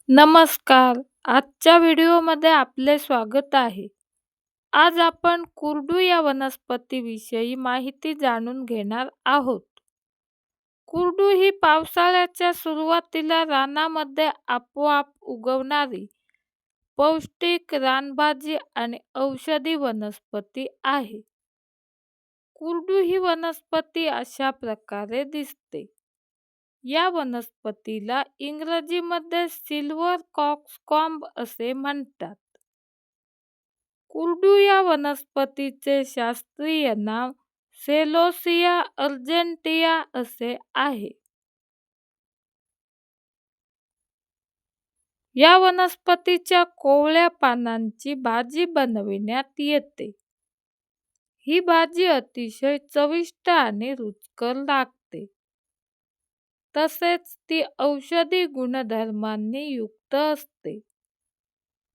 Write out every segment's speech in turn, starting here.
नमस्कार. आजच्या व्हिडिओमध्ये आपले स्वागत आहे. आज आपण कुरडू या वनस्पतीविषयी माहिती जाणून घेणार आहोत. कुरडू ही पावसाळ्याच्या सुरुवातीला रानामध्ये आपोआप उगवणारी पौष्टिक रानभाजी आणि औषधी वनस्पती आहे. कुरडू ही वनस्पती अशा प्रकारे दिसते. या वनस्पतीला इंग्रजीमध्ये सिल्वर कॉक्सकॉम्ब असे म्हणतात. कुरडू या वनस्पतीचे शास्त्रीय नाव सेलोसिया अर्जेंटिया असे आहे. या वनस्पतीच्या कोवळ्या पानांची भाजी बनविण्यात येते. ही भाजी अतिशय चविष्ट आणि रुचकर लागते. तसेच ती औषधी गुणधर्मांनी युक्त असते.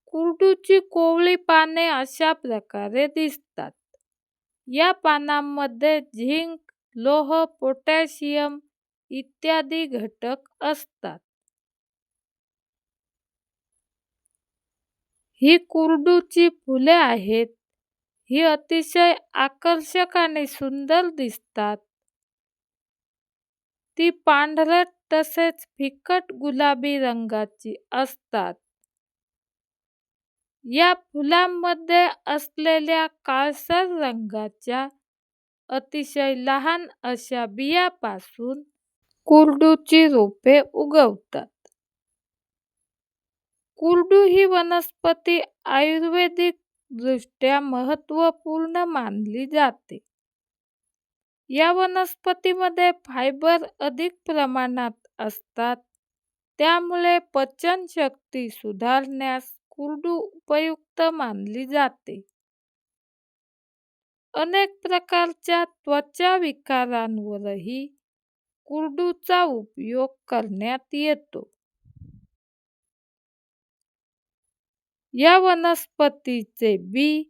कुरडूची कोवळी पाने अशा प्रकारे दिसतात. या पानांमध्ये झिंक, लोह, पोटॅशियम इत्यादी घटक असतात. ही कुरडूची फुले आहेत. ही अतिशय आकर्षक आणि सुंदर दिसतात. ती पांढरट तसेच फिकट गुलाबी रंगाची असतात. या फुलांमध्ये असलेल्या काळसर रंगाच्या अतिशय लहान अशा बियापासून कुरडूची रोपे उगवतात. कुरडू ही वनस्पती आयुर्वेदिक दृष्ट्या महत्त्वपूर्ण मानली जाते. या वनस्पतीमध्ये फायबर अधिक प्रमाणात असतात. त्यामुळे पचनशक्ती सुधारण्यास कुरडू उपयुक्त मानली जाते. अनेक प्रकारच्या त्वचा विकारांवरही कुरडूचा उपयोग करण्यात येतो. या वनस्पतीचे बी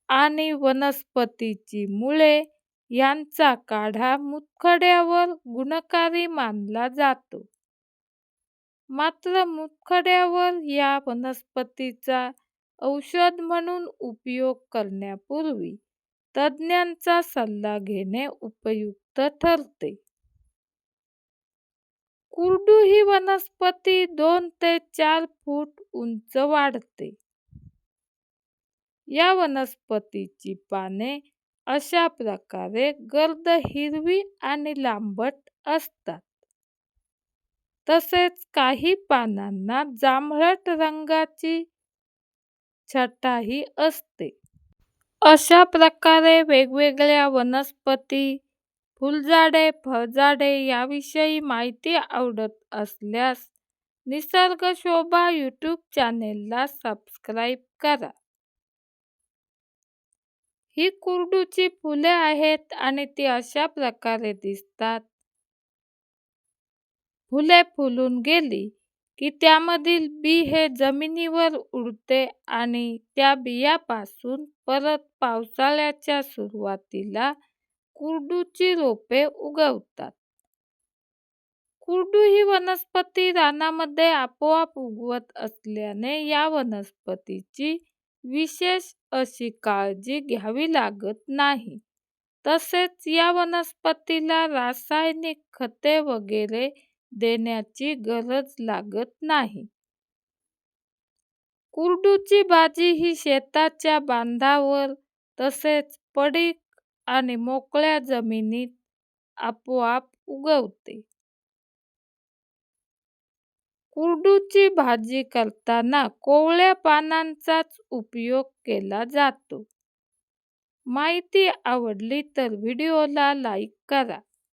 आणि वनस्पतीची मुळे यांचा काढा मुतखड्यावर गुणकारी मानला जातो. मात्र मुतखड्यावर या वनस्पतीचा औषध म्हणून उपयोग करण्यापूर्वी तज्ज्ञांचा सल्ला घेणे उपयुक्त ठरते. कुरडू ही वनस्पती 2 ते 4 फूट उंच वाढते. या वनस्पतीची पाने अशा प्रकारे गर्द हिरवी आणि लांबट असतात. तसेच काही पानांना जांभळट रंगाची छटाही असते. अशा प्रकारे वेगवेगळ्या वनस्पती, फुलझाडे, फळझाडे याविषयी माहिती आवडत असल्यास निसर्ग शोभा यूट्यूब चॅनेलला सबस्क्राईब करा. ही कुरडूची फुले आहेत आणि ती अशा प्रकारे दिसतात. फुले फुलून गेली की त्यामधील बी हे जमिनीवर उडते आणि त्या बियापासून परत पावसाळ्याच्या सुरुवातीला कुरडूची रोपे उगवतात. कुरडू ही वनस्पती रानामध्ये आपोआप उगवत असल्याने या वनस्पतीची विशेष अशी काळजी घ्यावी लागत नाही. तसेच या वनस्पतीला रासायनिक खते वगैरे देण्याची गरज लागत नाही. कुरडूची भाजी ही शेताच्या बांधावर तसेच पडीक आणि मोकळ्या जमिनीत आपोआप उगवते. कुरडूची भाजी करताना कोवळ्या पानांचाच उपयोग केला जातो. माहिती आवडली तर व्हिडिओला लाईक करा.